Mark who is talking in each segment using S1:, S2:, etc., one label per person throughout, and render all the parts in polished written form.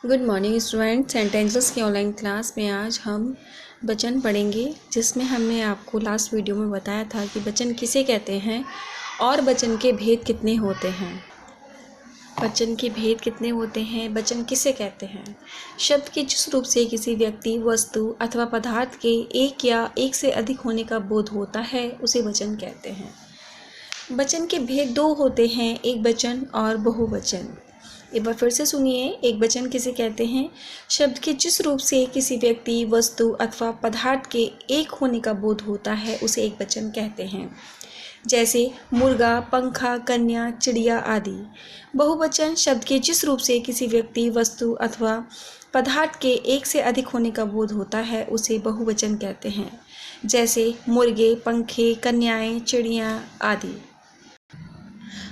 S1: Good morning student. Sentences की online class में आज हम वचन पढ़ेंगे, जिसमें हमने आपको लास्ट वीडियो में बताया था कि वचन किसे कहते हैं और वचन के भेद कितने होते हैं। वचन के भेद कितने होते हैं, वचन किसे कहते हैं। शब्द के जिस रूप से किसी व्यक्ति, वस्तु अथवा पदार्थ के एक या एक से अधिक होने का बोध होता है, उसे वचन कहते हैं। वचन के भेद दो होते हैं, एक वचन और बहुवचन। एक बार फिर से सुनिए। एक वचन किसे कहते हैं? शब्द के जिस रूप से किसी व्यक्ति, वस्तु अथवा पदार्थ के एक होने का बोध होता है, उसे एक वचन कहते हैं। जैसे मुर्गा, पंखा, कन्या, चिड़िया आदि। बहुवचन शब्द के जिस रूप से किसी व्यक्ति, वस्तु अथवा पदार्थ के एक से अधिक होने का बोध होता है, उसे बहुवचन कहते हैं। जैसे मुर्गे, पंखे, कन्याएं, चिड़िया आदि।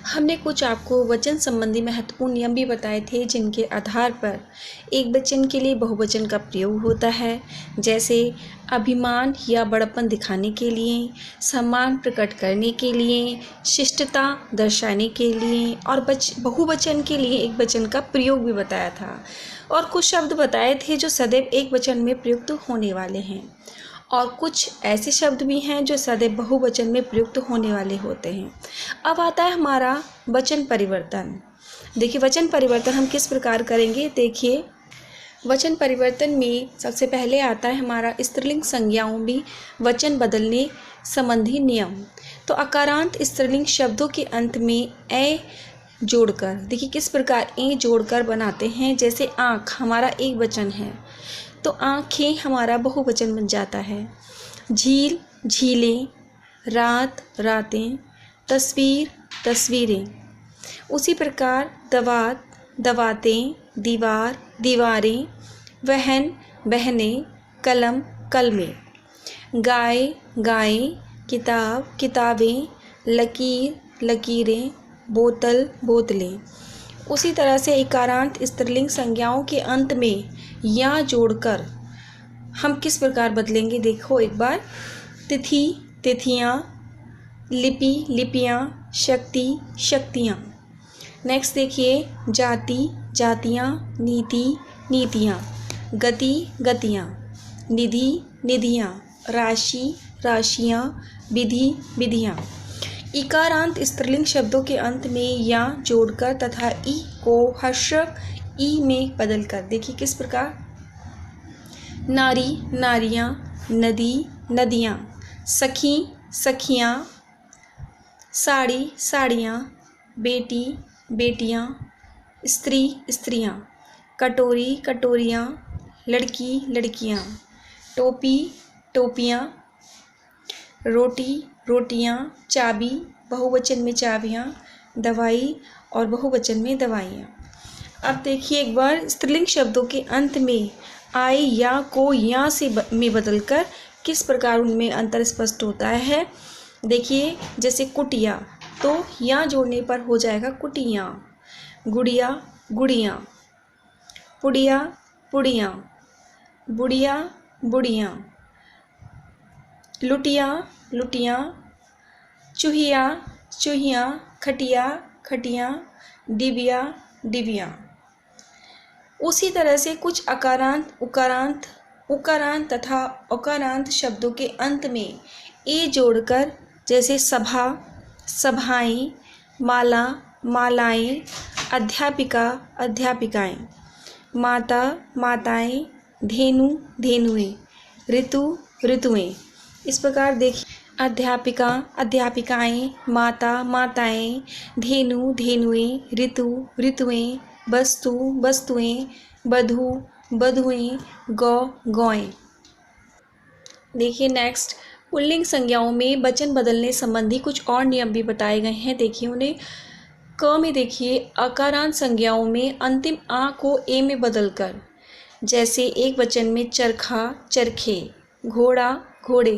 S1: हमने कुछ आपको वचन संबंधी महत्वपूर्ण नियम भी बताए थे, जिनके आधार पर एक वचन के लिए बहुवचन का प्रयोग होता है। जैसे अभिमान या बड़प्पन दिखाने के लिए, सम्मान प्रकट करने के लिए, शिष्टता दर्शाने के लिए, और बहुवचन के लिए एक वचन का प्रयोग भी बताया था। और कुछ शब्द बताए थे जो सदैव एक वचन में प्रयुक्त होने वाले हैं, और कुछ ऐसे शब्द भी हैं जो सदैव बहुवचन में प्रयुक्त होने वाले होते हैं। अब आता है हमारा वचन परिवर्तन। देखिए, वचन परिवर्तन हम किस प्रकार करेंगे। देखिए, वचन परिवर्तन में सबसे पहले आता है हमारा स्त्रीलिंग संज्ञाओं में वचन बदलने संबंधी नियम। तो अकारांत स्त्रीलिंग शब्दों के अंत में ए जोड़कर, देखिए किस प्रकार ए जोड़कर बनाते हैं। जैसे आँख हमारा एक वचन है, तो आँखें हमारा बहुवचन बन जाता है। झील, झीलें, रात, रातें, तस्वीर, तस्वीरें। उसी प्रकार दवात, दवातें, दीवार, दीवारें, वहन, बहनें, कलम, कलमें। गाय, गायें, किताब, किताबें, लकीर, लकीरें, बोतल, बोतलें। उसी तरह से एकारांत स्त्रीलिंग संज्ञाओं के अंत में या जोड़कर हम किस प्रकार बदलेंगे। देखो एक बार। तिथि, तिथियाँ, लिपि, लिपियाँ, शक्ति, शक्तियाँ। नेक्स्ट देखिए, जाति, जातियाँ, नीति, नीतियाँ, गति, गतियाँ, निधि, निधियाँ, राशि, राशियाँ, विधि, विधियाँ। इकारांत स्त्रीलिंग शब्दों के अंत में या जोड़कर तथा ई को हर्षक ई में बदलकर, देखिए किस प्रकार। नारी, नारियाँ, नदी, नदियाँ, सखी, सखियाँ, साड़ी, साड़ियाँ, बेटी, बेटियाँ, स्त्री, स्त्रियाँ, कटोरी, कटोरियाँ, लड़की, लड़कियाँ, टोपी, टोपियाँ, रोटी, रोटियाँ, चाबी, बहुवचन में चाबियाँ, दवाई और बहुवचन में दवाइयाँ। अब देखिए एक बार, स्त्रीलिंग शब्दों के अंत में आय या को या से में बदलकर किस प्रकार उनमें अंतर स्पष्ट होता है। देखिए, जैसे कुटिया, तो या जोड़ने पर हो जाएगा कुटियाँ। गुड़िया, गुड़ियाँ। पुड़िया, पुड़ियाँ। बुढ़िया, बुढ़ियाँ। लुटिया, लुटियाँ। चूहिया, चूहियाँ। खटिया, खटियाँ। डिबिया, डिबियाँ। उसी तरह से कुछ अकारांत, उकारांत, उकारांत तथा अकारांत शब्दों के अंत में ए जोड़कर, जैसे सभा, सभाएं, माला, मालाएं, अध्यापिका, अध्यापिकाएं, माता, माताएं, धेनु, धेनुएं, ऋतु, ऋतुएं। इस प्रकार देखिए, अध्यापिका, अध्यापिकाएं, माता, माताएं, धेनु, धेनुएं, ऋतु, ऋतुएं, वस्तु, वस्तुएं, बधू, बधुएं, गौ, गौएं। देखिए नेक्स्ट, पुल्लिंग संज्ञाओं में वचन बदलने संबंधी कुछ और नियम भी बताए गए हैं। देखिए उन्हें। क में देखिए, अकारांत संज्ञाओं में अंतिम आ को ए में बदलकर, जैसे एक वचन में चरखा, चरखे, घोड़ा, घोड़े,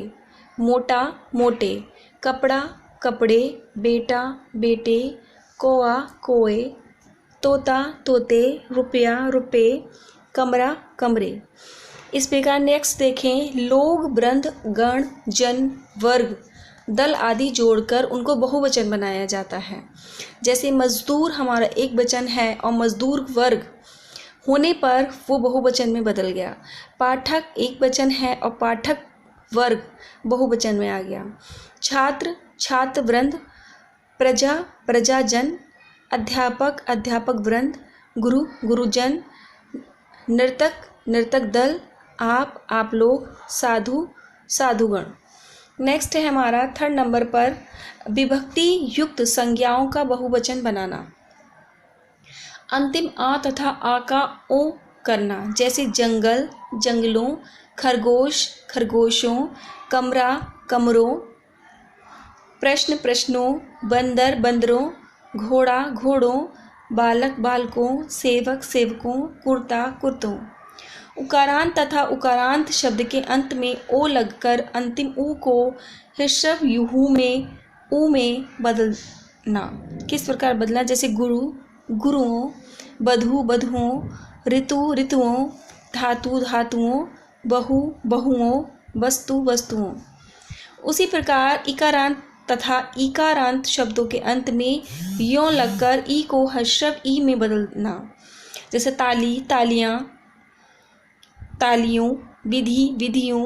S1: मोटा, मोटे, कपड़ा, कपड़े, बेटा, बेटे, कोआ, कोए, तोता, तोते, रुपया, रुपए, कमरा, कमरे। इस प्रकार नेक्स्ट देखें, लोग, वृंद, गण, जन, वर्ग, दल आदि जोड़कर उनको बहुवचन बनाया जाता है। जैसे मजदूर हमारा एक वचन है और मजदूर वर्ग होने पर वो बहुवचन में बदल गया। पाठक एक वचन है और पाठक वर्ग बहुवचन में आ गया। छात्र छात्र वृंद, प्रजा प्रजाजन, अध्यापक अध्यापक वृंद, गुरु गुरुजन, नर्तक नर्तक दल, आप लोग, साधु साधुगण। नेक्स्ट है हमारा 3rd नंबर पर विभक्ति युक्त संज्ञाओं का बहुवचन बनाना। अंतिम आ तथा आ का ओ करना, जैसे जंगल जंगलों, खरगोश खरगोशों, कमरा कमरों, प्रश्न प्रश्नों, बंदर बंदरों, घोड़ा घोड़ों, बालक बालकों, सेवक सेवकों, कुर्ता कुर्तों। उकारांत तथा उकारांत शब्द के अंत में ओ लगकर अंतिम ऊ को ह्रस्व युहू में ऊ में बदलना। किस प्रकार बदलना, जैसे गुरु गुरुओं, बधू बधुओं, ऋतु ऋतुओं, धातु धातुओं, बहु बहुओं, वस्तु वस्तुओं। उसी प्रकार इकारांत तथा इकारांत शब्दों के अंत में यों लगकर ई को ह्रस्व ई में बदलना, जैसे ताली तालियां, तालियों, विधि विधियों,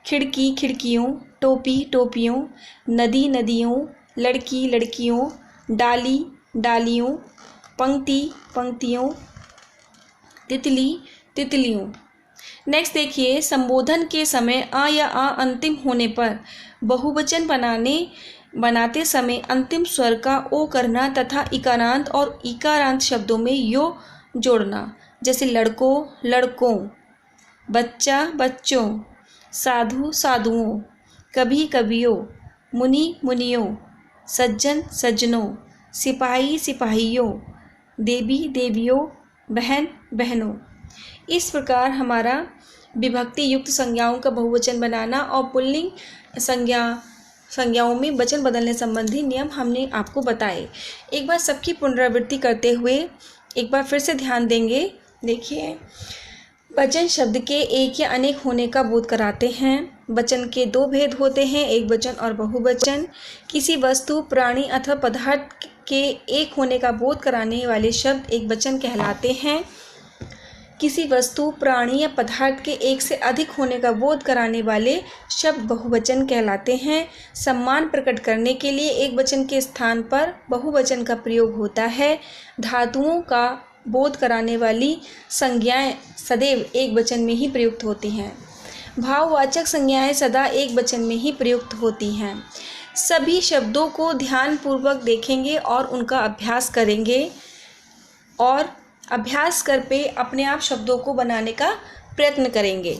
S1: खिड़की खिड़कियों, टोपी टोपियों, नदी नदियों, लड़की लड़कियों, डाली डालियों, पंक्ति पंक्तियों, तितली तितलियों। नेक्स्ट देखिए, संबोधन के समय आ या आ अंतिम होने पर बहुवचन बनाते समय अंतिम स्वर का ओ करना तथा इकारांत और इकारांत शब्दों में यो जोड़ना, जैसे लड़कों लड़कों, बच्चा बच्चों, साधु साधुओं, कवि कवियों, मुनि मुनियों, सज्जन सज्जनों, सिपाही सिपाहियों, देवी देवियों, बहन बहनों। इस प्रकार हमारा विभक्ति युक्त संज्ञाओं का बहुवचन बनाना और पुल्लिंग संज्ञाओं में वचन बदलने संबंधी नियम हमने आपको बताए। एक बार सबकी पुनरावृत्ति करते हुए एक बार फिर से ध्यान देंगे। देखिए, वचन शब्द के एक या अनेक होने का बोध कराते हैं। वचन के 2 भेद होते हैं, एक वचन और बहुवचन। किसी वस्तु प्राणी अथवा पदार्थ के एक होने का बोध कराने वाले शब्द एक वचन कहलाते हैं। किसी वस्तु प्राणी या पदार्थ के एक से अधिक होने का बोध कराने वाले शब्द बहुवचन कहलाते हैं। सम्मान प्रकट करने के लिए एक वचन के स्थान पर बहुवचन का प्रयोग होता है। धातुओं का बोध कराने वाली संज्ञाएं सदैव एक वचन में ही प्रयुक्त होती हैं। भाववाचक संज्ञाएं सदा एक वचन में ही प्रयुक्त होती हैं। सभी शब्दों को ध्यानपूर्वक देखेंगे और उनका अभ्यास करेंगे और अभ्यास कर पे अपने आप शब्दों को बनाने का प्रयत्न करेंगे।